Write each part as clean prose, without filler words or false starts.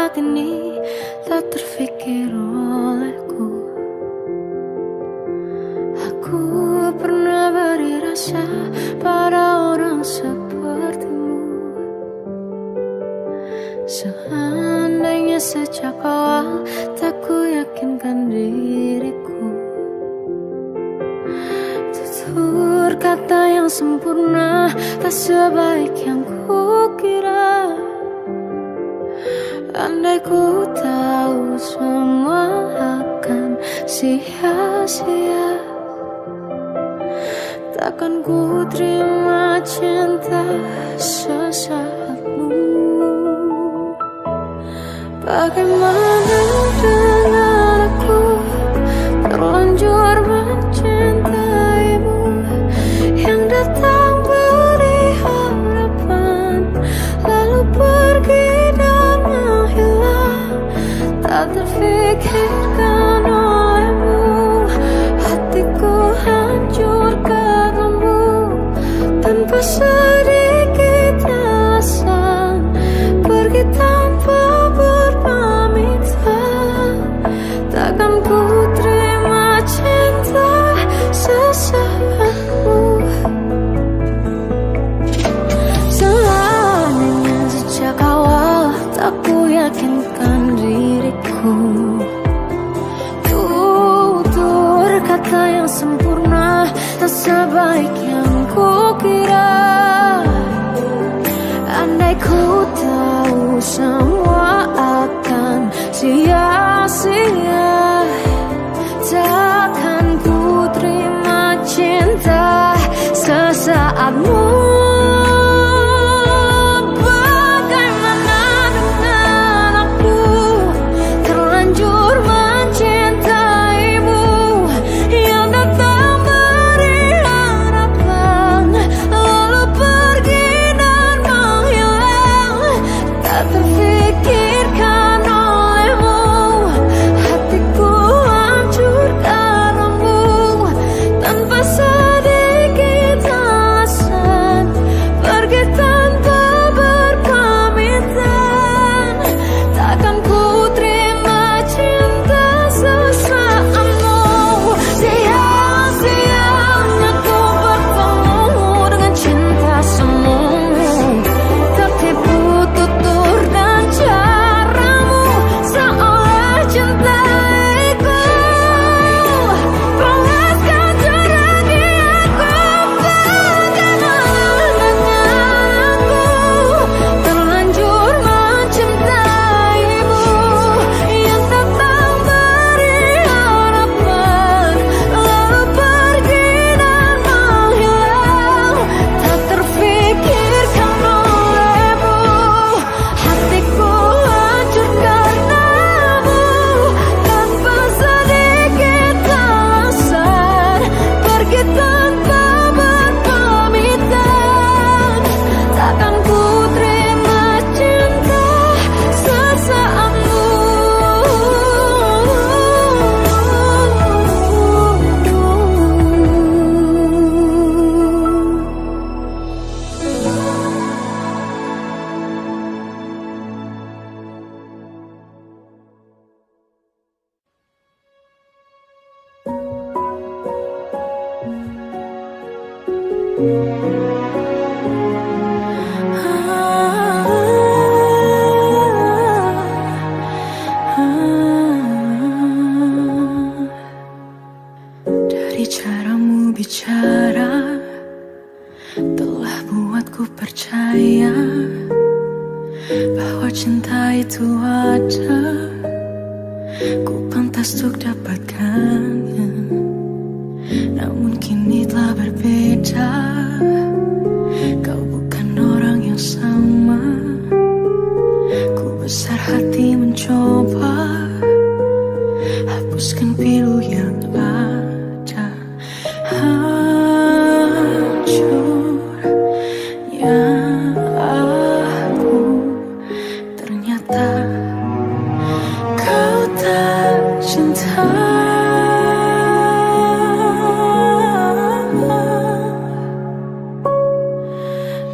saat ini tak terfikir olehku. Aku pernah beri rasa pada orang sepertimu. Seandainya sejak awal tak ku yakinkan diriku, tutur kata yang sempurna tak sebaik yang ku kira. Andai ku tahu semua akan sia-sia, takkan ku terima cinta sesaatmu. Bagaimana dengan aku terlanjur mencintaimu, yang datang beri harapan lalu pergi dan menghilang. Tak terfikirkan olehmu, hatiku hancur karenamu. Tanpa sedikit alasan pergi tanpa berpamitan. Takkan ku terima cinta sesaatmu. Seandainya sejak awal tak ku yakinkan diriku, tutur kata yang sempurna tak sebaik yang ku kira. Andai ku tahu semua akan sia-sia, takkan ku terima cinta sesaatmu. Bagaimana dengan aku terlanjur mencintaimu, yang datang beri harapan lalu pergi dan menghilang. Tak terfikirkan olehmu, hatiku hancur karenamu. Tanpa sedikit alasan pergi tanpa berpamitan. Takkan ku terima cinta sesaatmu. Sia-sianya ku bertemu dengan cinta semu. Tertipu tutur dan caramu, seolah cintaiku. Panaskan jerami aku. Bagaimana dengan aku terlanjur mencintaimu, yang datang beri harapan lalu pergi dan menghilang. Tak terfikirkan olehmu, hatiku hancur karenamu. Tanpa sedikit alasan pergi tanpa berpamitan. Takkan ku terima cinta sesaatmu. Dari caramu bicara telah buatku percaya bahwa cinta itu ada, ku pantas untuk dapatkannya. Namun kini telah berbeda, kau bukan orang yang sama. Ku besar hati mencoba hapuskan pilu yang ada. Hancurnya aku, ternyata kau tak cinta.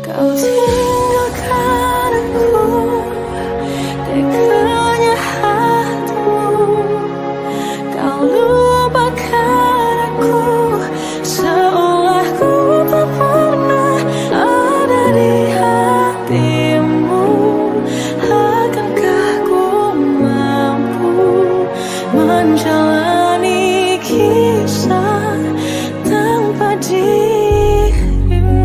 Kau tinggalkan aku, menjalani kisah tanpa dirimu.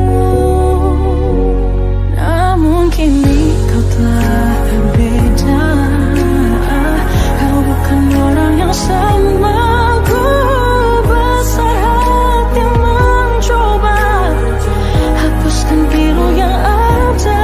Namun kini kau telah berbeda. Kau bukan orang yang sama. Ku besar hati mencoba hapuskan pilu yang ada.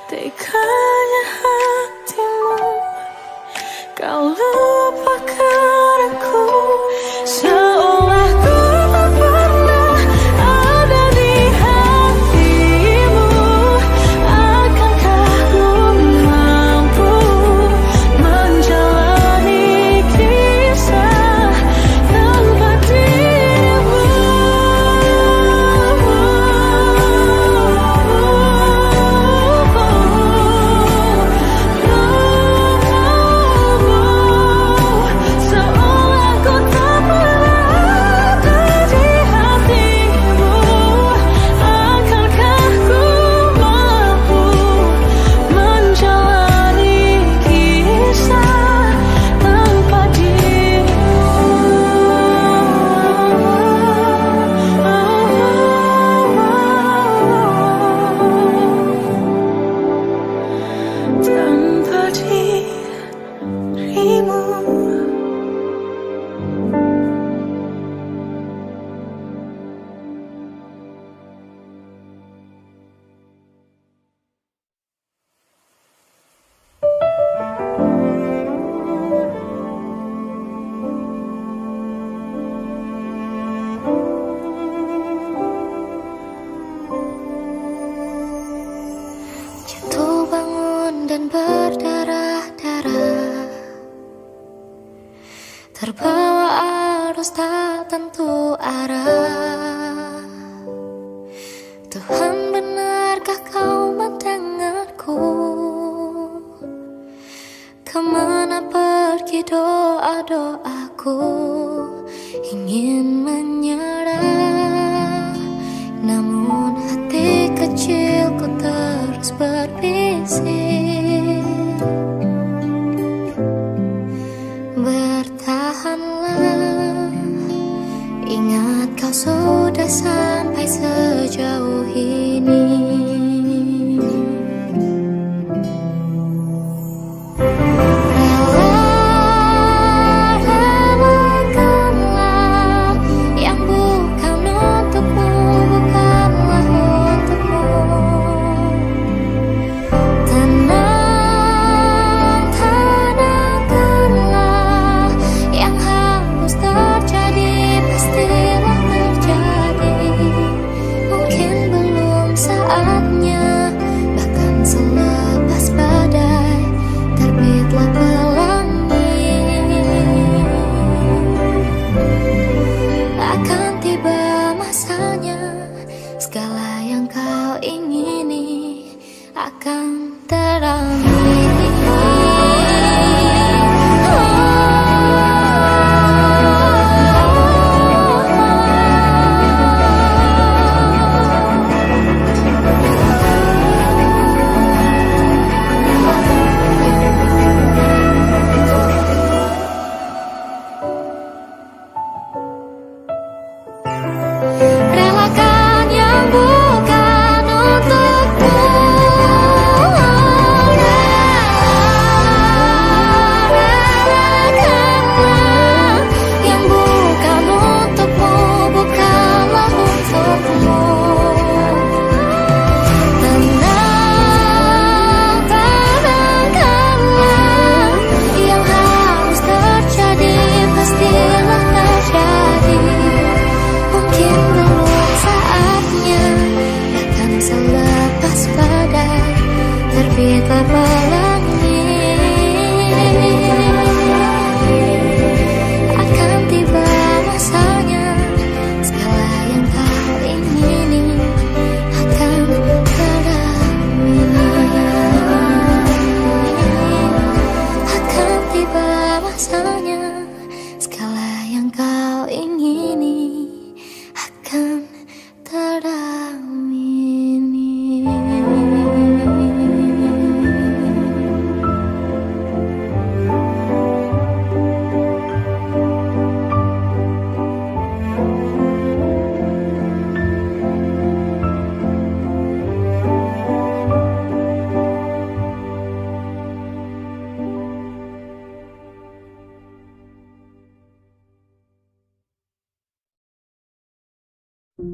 Teganya hatimu, kau lupakan aku, seolah ku tak pernah ada di hatimu. Akankah ku mampu menjalani kisah tanpa dirimu? Tanpa dirimu. Jatuh bangun dan berdarah-darah, terbawa arus tak tentu arah. Tuhan, benarkah kau mendengarku? Kemana pergi doa-doaku? Ingin menyerah, namun hati kecilku terus berbisik. Bertahanlah, ingat kau sudah sampai sejauh ini. Kita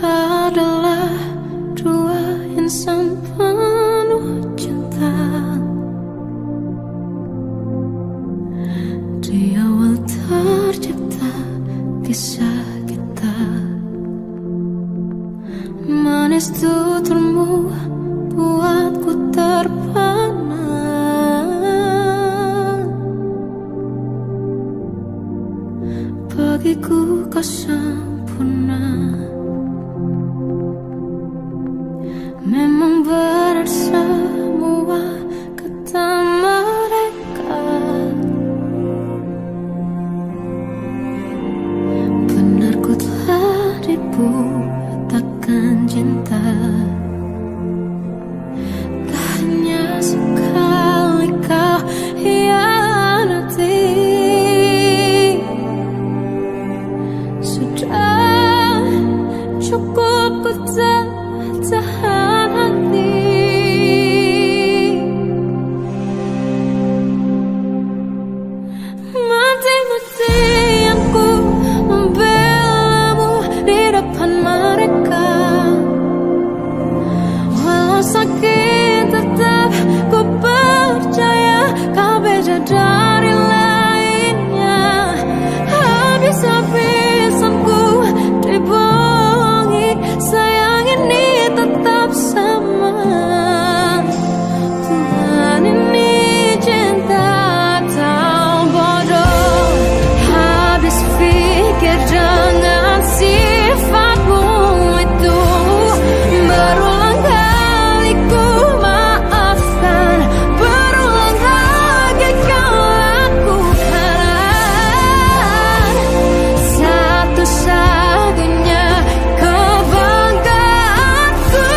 adalah dua insan penuh cinta. Di awal tercipta kisah kita. Manis tuturmu buatku terpana. Bagiku kau sempurna. Memang benar semua kata mereka. Benar ku telah dibutakan cinta. Tak hanya sekali kau hianati. Sudah cukup ku tahan hati. Mati-matian ku membelamu di depan mereka. Walau sakit tetap ku percaya kau beda dari lainnya. Habis-habisan ku dibohongi, sayang ini tetap sama. Tuhan ini cinta atau bodoh. Habis pikir dengan sifatmu itu. Berulang kali ku maafkan, berulang lagi kau lakukan. Satu-satunya kebanggaanku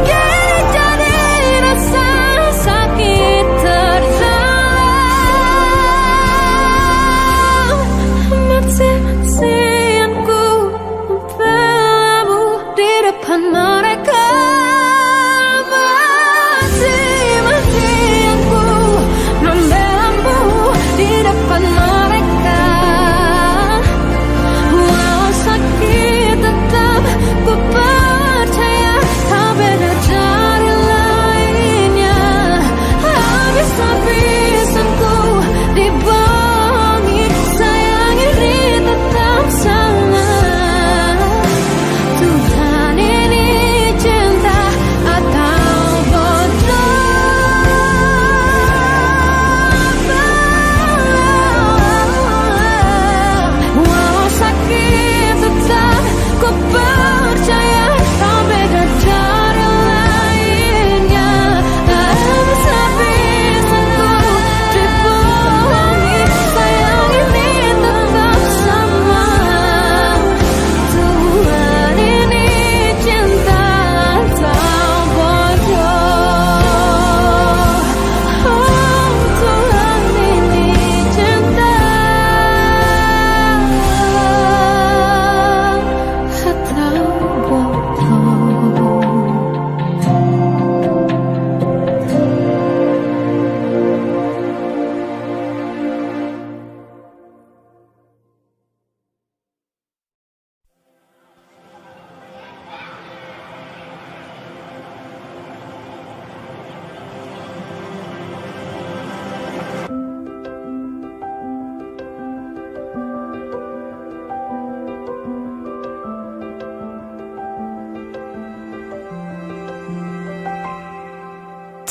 kini jadi rasa sakit terdalam. Mati-matian ku membelamu di depan mereka. Mati-matian ku membelamu di depan mereka. Walau sakit tetap ku percaya kau beda dari lainnya. Habis-habisan ku dibohongi, sayang ini tetap sama. Tuhan ini cinta atau bodoh. Walau sakit tetap ku percaya kau beda dari lainnya. Habis-habisan ku dibohongi, sayang ini tetap sama. Tuhan ini cinta atau bodoh. Oh, Tuhan ini cinta atau bodoh.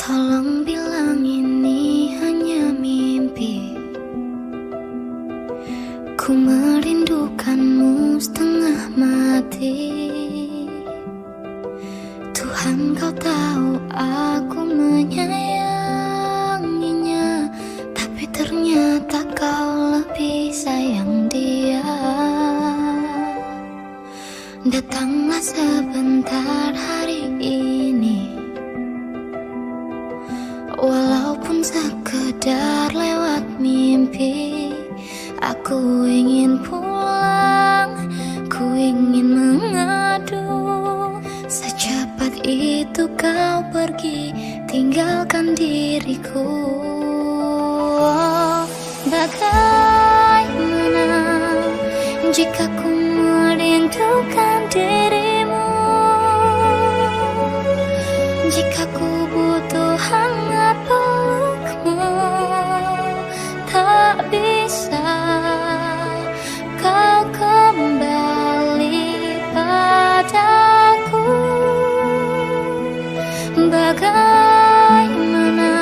Tolong bilang ini hanya mimpi. Ku merindukanmu setengah mati. Tuhan, kau tahu aku menyayanginya, tapi ternyata kau lebih sayang dia. Datanglah sebentar hari ini, walaupun sekedar lewat mimpi. Aku ingin pulang, ku ingin mengadu. Secepat itu kau pergi, tinggalkan diriku. Bagaimana jika ku merindukan dirimu? Jika ku butuh hangat pelukmu, tak bisa kau kembali padaku. Bagaimana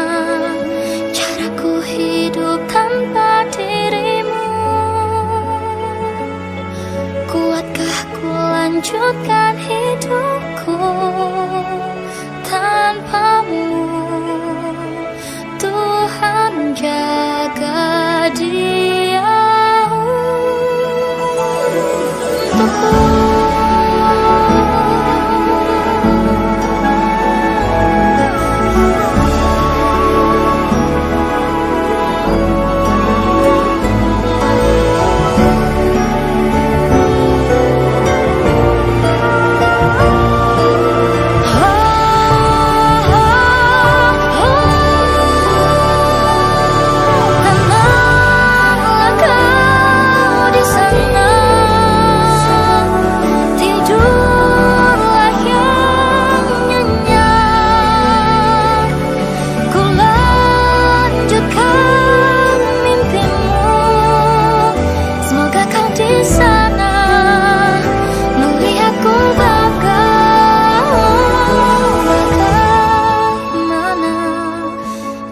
caraku hidup tanpa dirimu? Kuatkah ku lanjutkan hidupku tanpamu? Tuhan jaga dia untukku.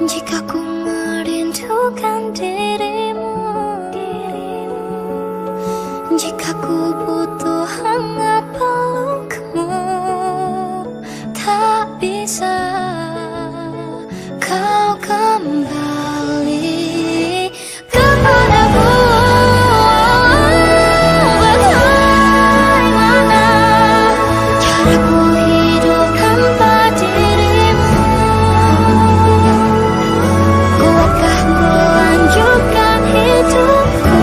Jika ku merindukan dirimu, jika ku butuh hangat pelukmu, tak bisa kau kembali kepadaku. Bagaimana caraku hidup tanpa dirimu? Kuatkah ku lanjutkan hidupku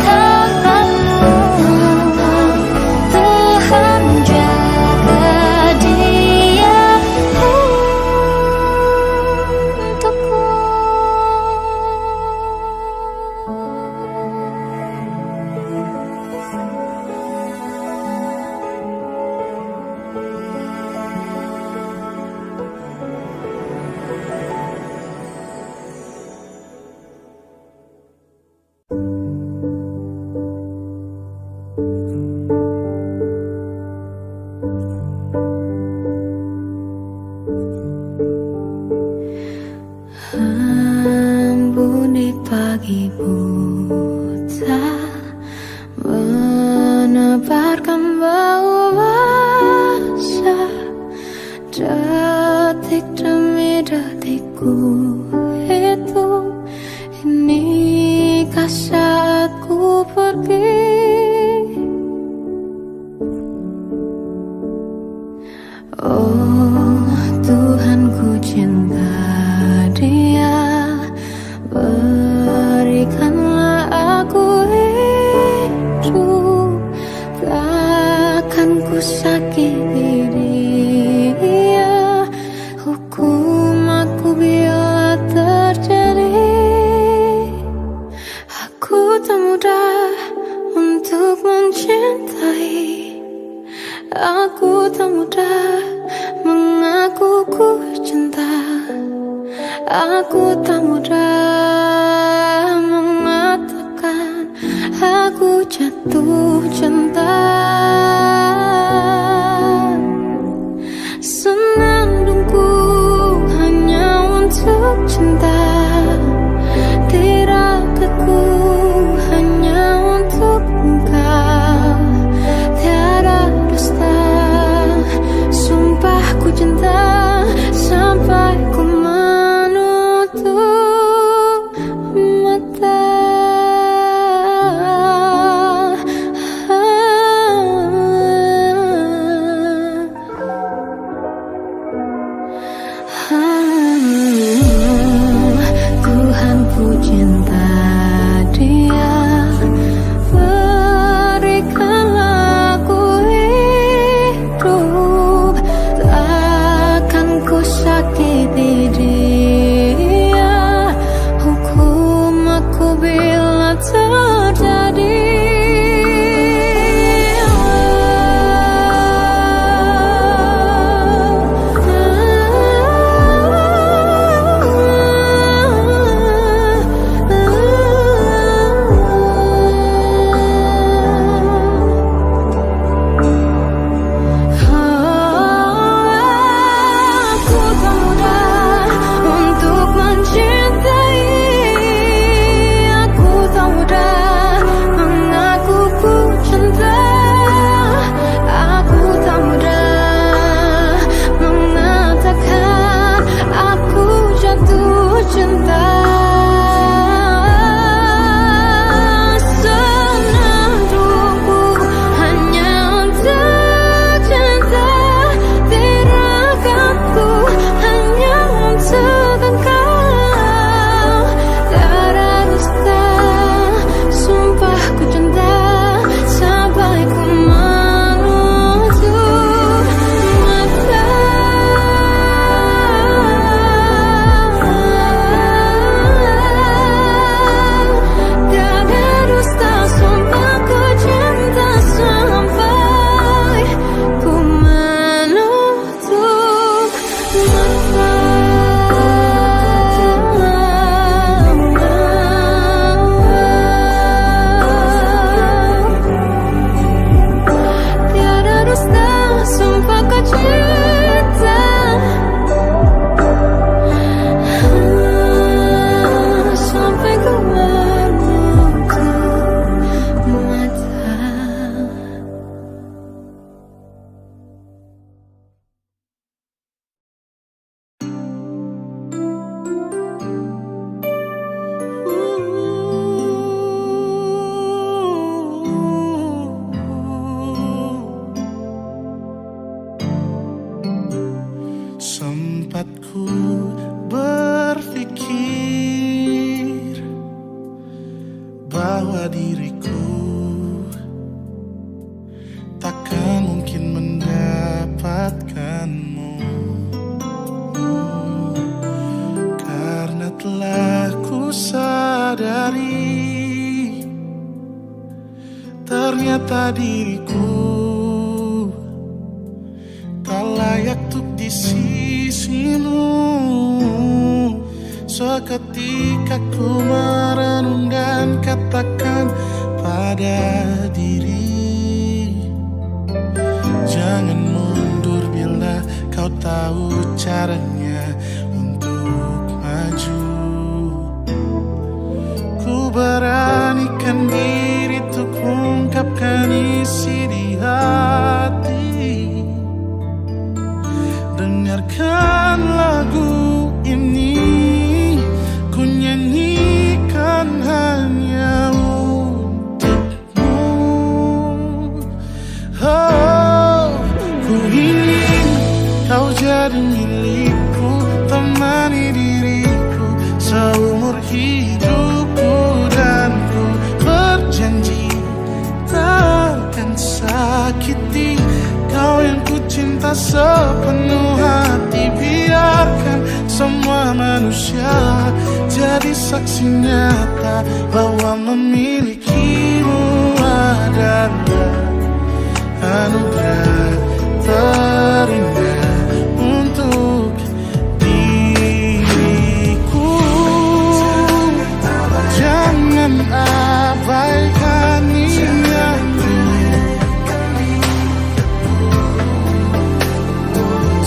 tanpamu? Tuhan jaga dia untukku. Embun di pagi buta menebarkan bau basah. Detik demi detikku hitung, inikah saatku pergi? Oh Tuhan, ku cinta dia, berikanlah aku hidup. Takkan ku sakiti dia, hukum aku bila terjadi. Aku tak mudah untuk mencintai, aku tak mudah mengaku ku cinta, aku tak mudah mengatakan aku jatuh cinta. Senandungku hanya untuk cinta, tirakatku hanya untuk engkau. Tiada dusta, sumpah ku cinta sampai ku menutup mata. diriku takkan mungkin mendapatkanmu, karena telah ku sadari ternyata diriku tak layak untuk di sisimu. Seketika ku merenung dan katakan pada diri, jangan mundur bila kau tahu caranya untuk maju. Ku beranikan diri untuk ungkapkan isi di hati. Dengarkan lagu ini, ku nyanyikan hanya untukmu. Oh, ku ingin kau jadi milikku, temani diriku seumur hidupku, dan ku berjanji takkan sakiti kau yang ku cinta sepenuh hati. Biarkan semua manusia jadi saksi nyata bahwa memilikimu adalah anugerah terindah untuk diriku. Jangan abaikan niatku,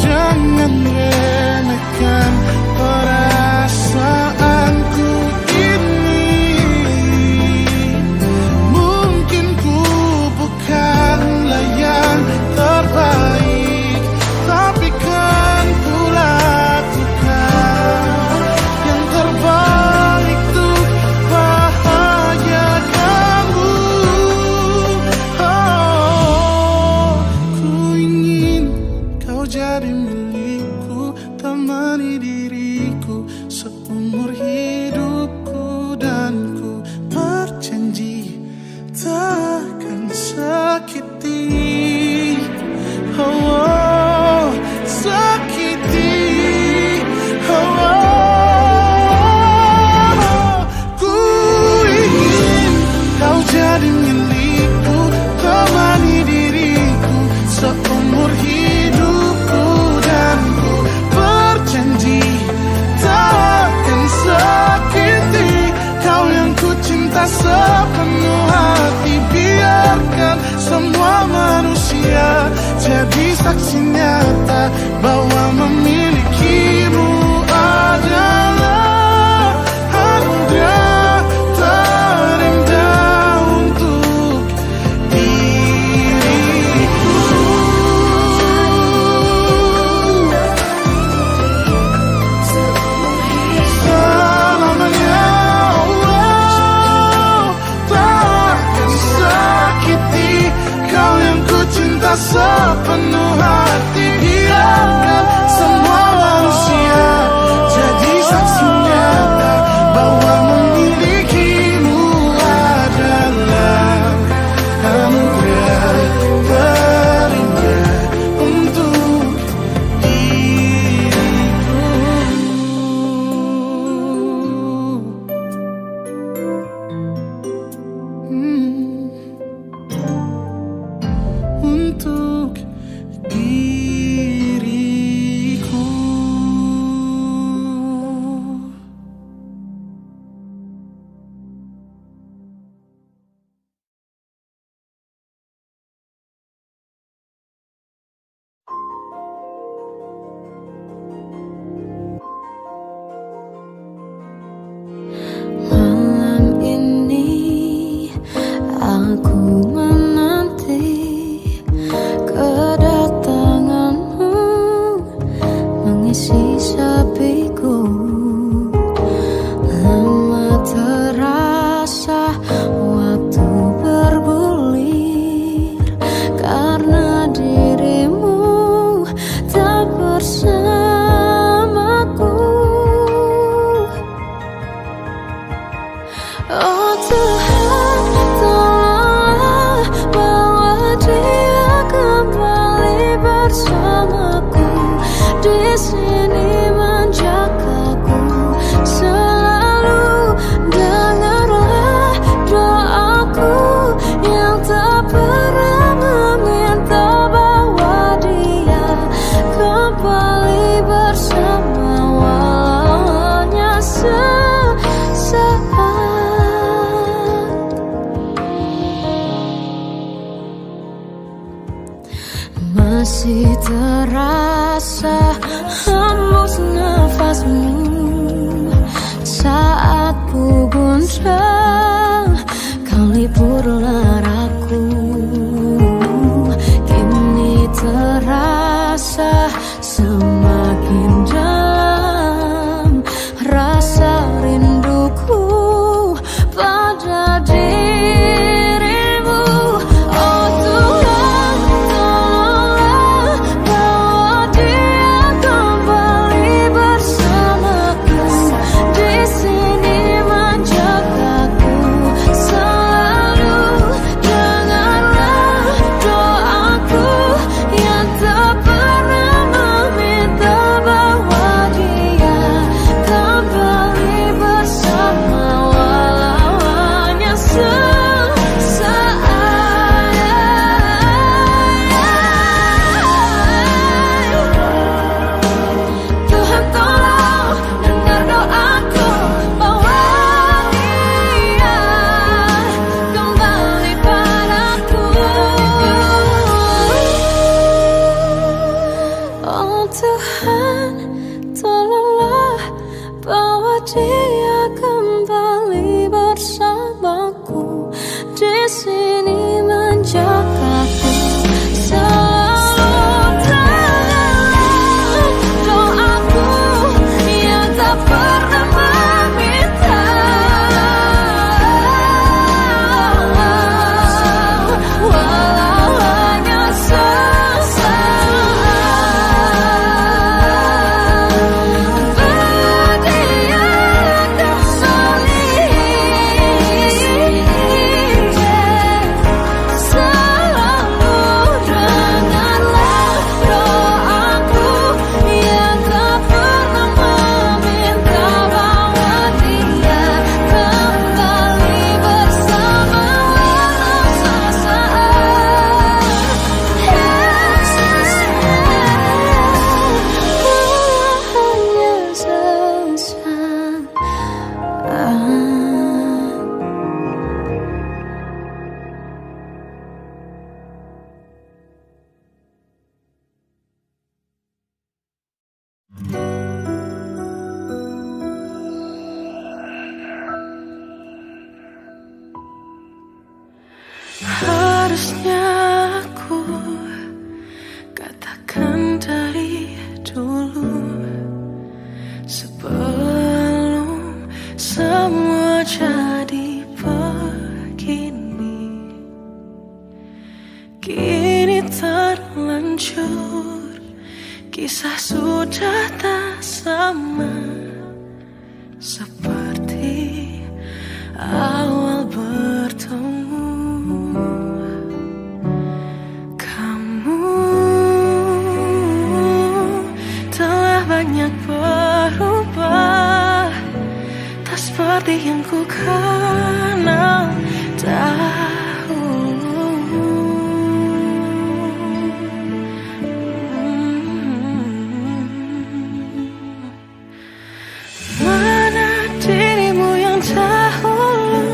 jangan remehkan perasaanku ini. Mungkin ku bukanlah yang terbaik, tapi kan ku lakukan yang terbaik untuk bahagiakanmu. Oh, ku ingin kau jadi milikku, temani diriku seumur hidupku, dan ku berjanji takkan sakiti, oh, sakiti, oh. Ku ingin kau jadi milikku, temani diriku seumur hidupku, dan ku berjanji takkan sakiti kau yang ku cinta sepenuh hati. Biarkan semua manusia jadi saksi nyata bahwa memilikimu adalah anugerah terindah untuk diriku. Selamanya, oh, takkan sakiti kau yang ku cinta sepenuh hati. Biarkan semua manusia jadi saksi nyata bahwa memilikimu adalah anugerah terindah untuk diriku. Untuk diriku. Malam ini aku menanti kedatanganmu mengisi sepiku. Lama terasa waktu bergulir karena dirimu tak bersamaku. Oh Tuhan, terasa hembus nafasmu saat ku goncang, kau liburlah raku. Kini terasa semakin dalam rasa rinduku pada dirimu. Oh Tuhan, tolonglah bawa dia kembali bersamaku. Di sini menjagaku selalu. Dengarlah doaku yang tak pernah meminta bawa dia kembali bersama, walau hanya sesaat. Tuhan tolong dengar doaku, bawa dia kembali padaku. Oh Tuhan, tolonglah bawa dia kembali bersamaku. Di sini menjagaku selalu. Dengarlah doaku yang tak pernah meminta, walau hanya sesaat. Berdia kembali selalu. Dengarlah doaku yang tak pernah meminta, bawa dia kembali bersama, walau sesaat. Hanya sesaat. Harusnya aku katakan dari dulu, sebelum semua jadi begini. Kini terlanjur, kisah sudah tak sama seperti awal bertemu. Kamu telah banyak berubah, tak seperti yang ku kenal dahulu. Mana dirimu yang dahulu,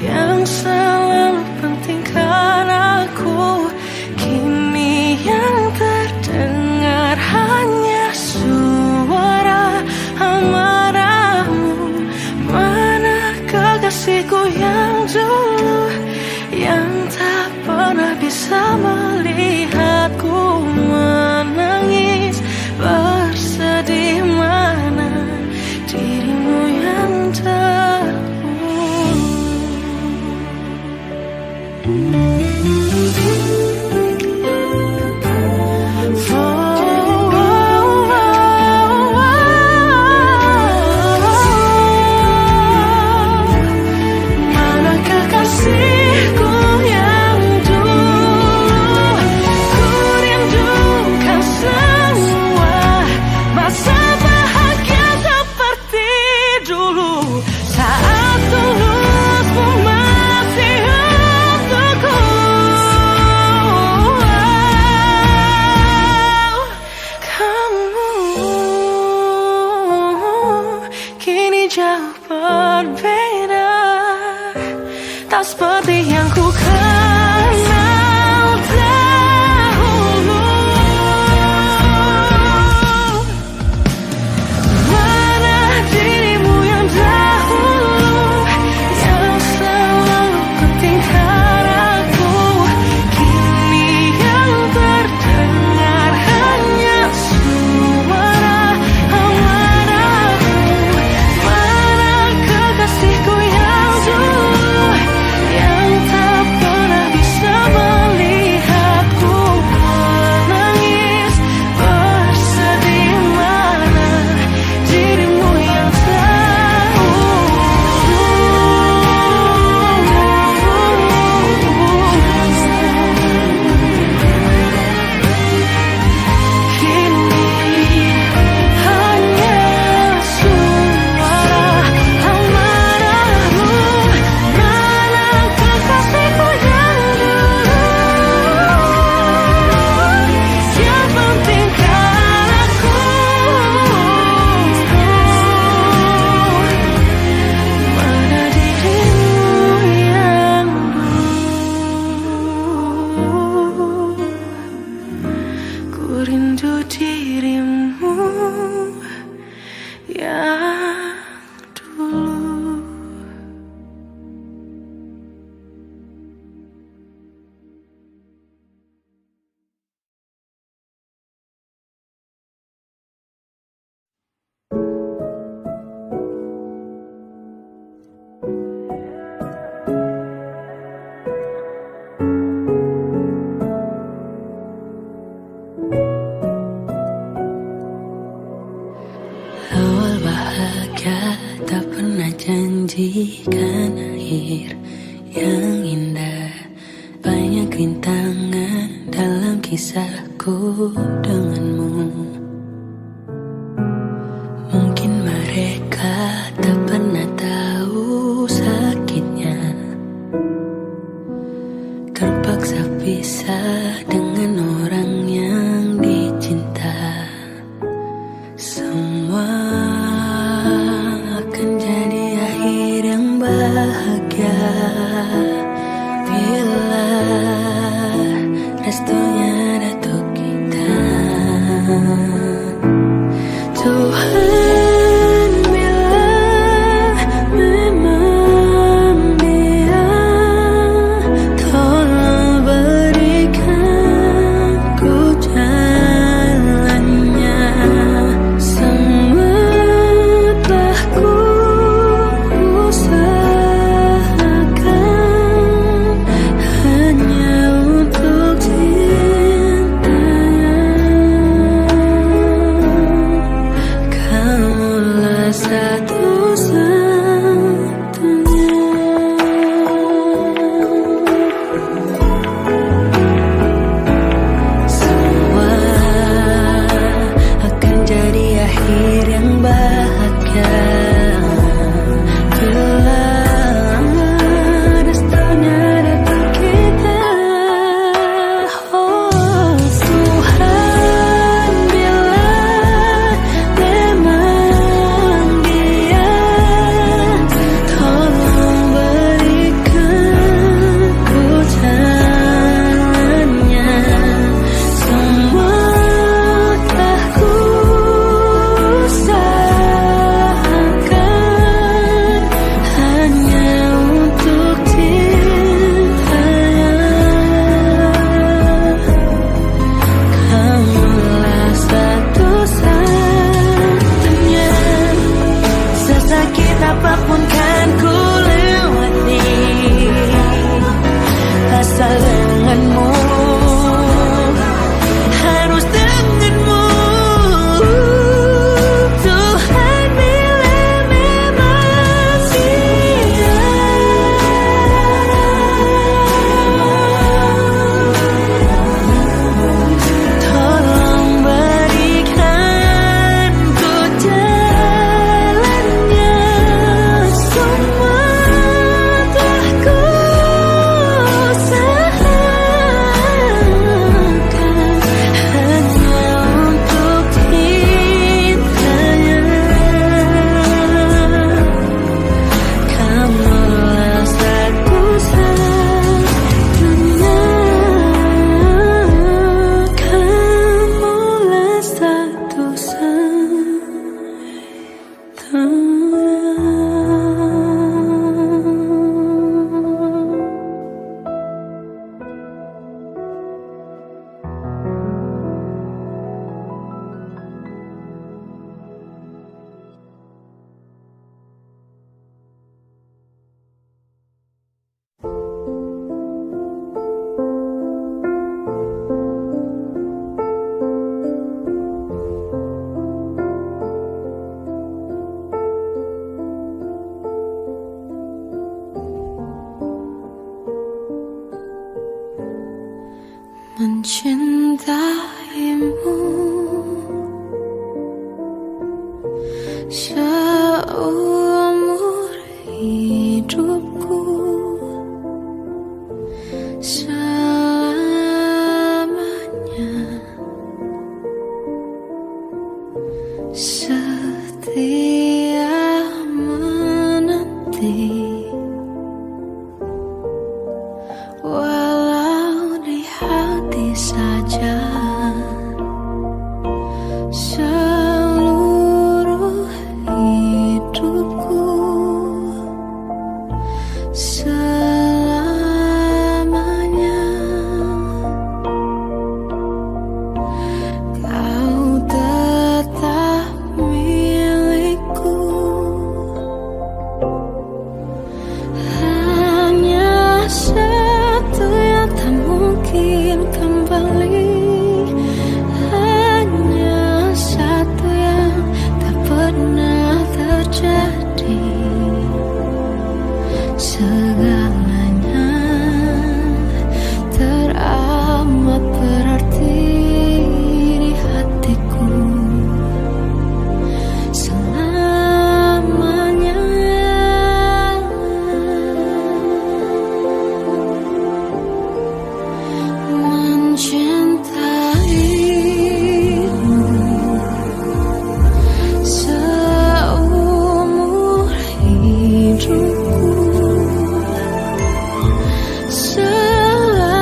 yang selalu pentingkan aku. Kini yang terdengar hanya suara amarahmu. Mana kekasihku yang dulu, yang tak pernah bisa melihatku menangis bersedih. Mana dirimu yang dahulu. Mana kekasihku yang dulu, ku rindukan semua masa bahagia seperti dulu, saat tulusmu masih untukku. Kamu kini jauh berbeda, tak seperti yang ku kenal dahulu. bagaikan air yang indah. Banyak rintangan dalam kisahku denganmu. Mungkin mereka tak pernah tahu sakitnya terpaksa pisah dengan orang yang dicinta. Semua akan jadi akhir yang bahagia bila restunya ada untuk kita. Tuhan, bila memang Dia, tolong berikan ku jalannya. Semua telah ku usahakan hanya untuk cintanya. Kamulah satu-satunya. Semua akan jadi akhir yang bahagia bila restunya datang kita. Oh Tuhan, bila memang Dia, tolong berikan ku jalannya. Semua telah ku usahakan hanya untuk cintanya. Kamulah satu-satunya. Sesakit apapun kan ku lewati asal denganmu, harus denganmu. Tuhan, bila memang Dia, tolong berikan ku jalannya. Semua telah ku usahakan hanya untuk cintanya. Kamulah satu-satunya. Kamulah mencintaimu seumur hidupku, selamanya setia menanti. Walau di hati saja seluruh hidupku, selamanya kau tetap milikku. Hanya satu yang tak mungkin kembali, hanya satu yang tak pernah terjadi. segalanya teramat berarti di hatiku selamanya. Mencintaimu seumur hidupku, selamanya.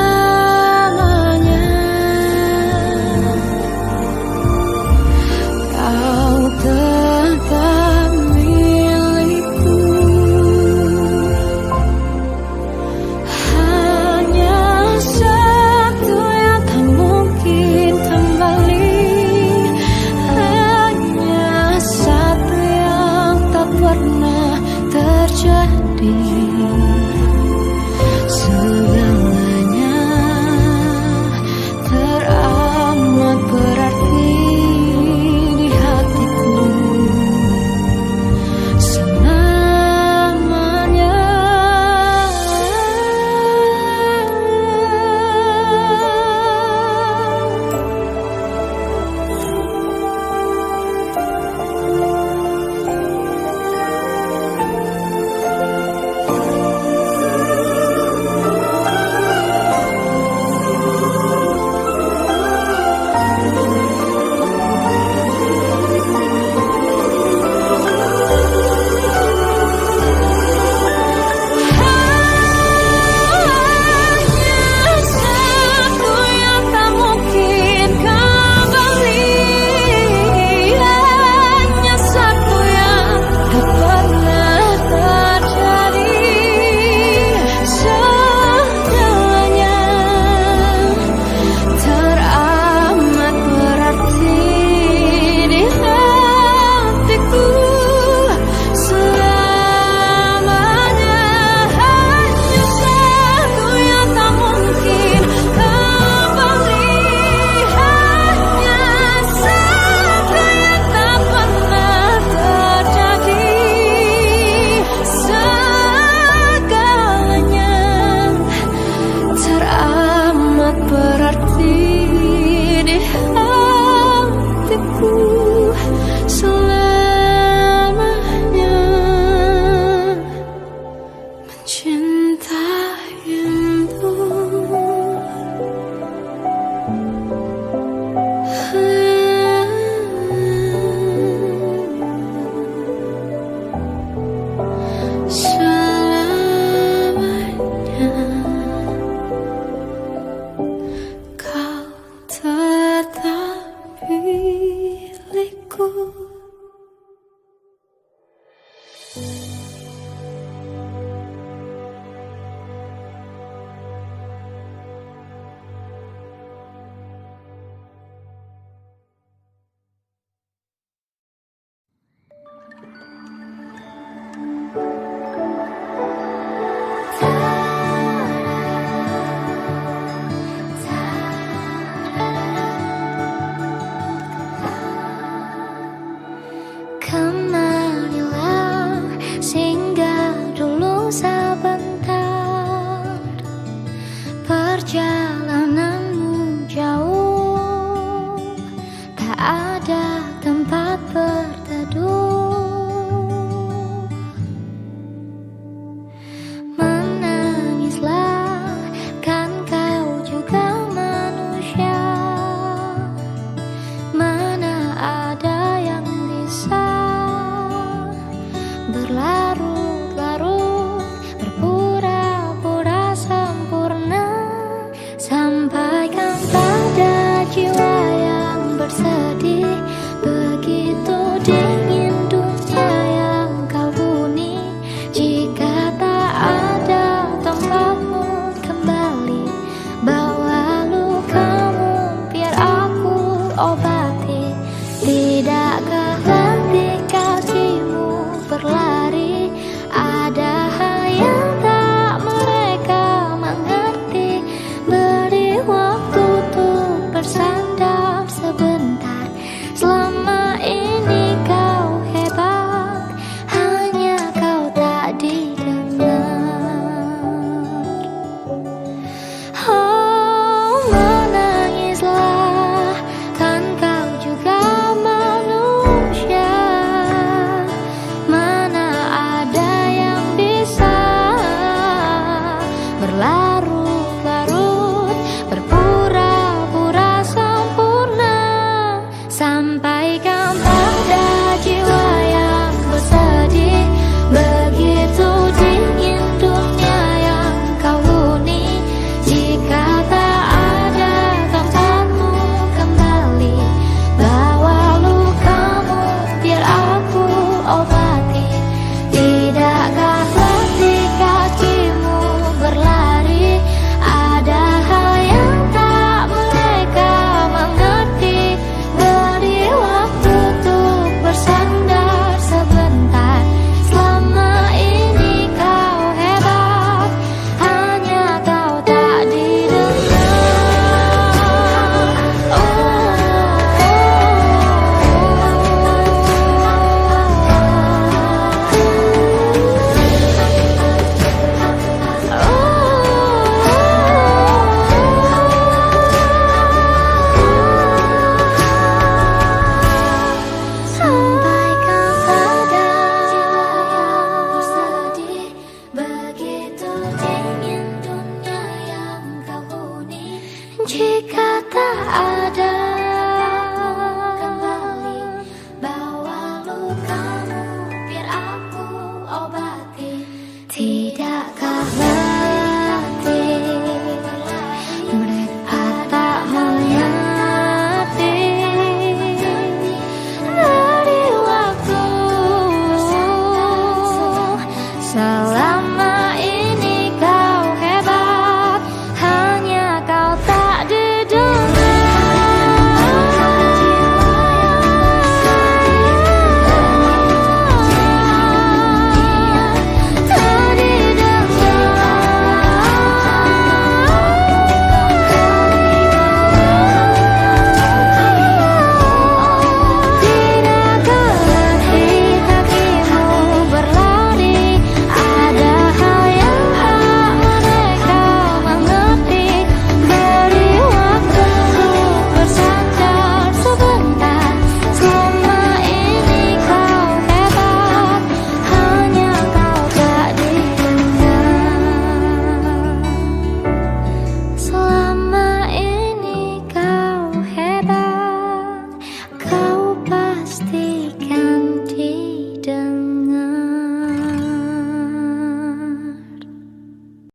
Kau tetap milikku, hanya satu yang tak mungkin kembali, hanya satu yang tak pernah terjadi.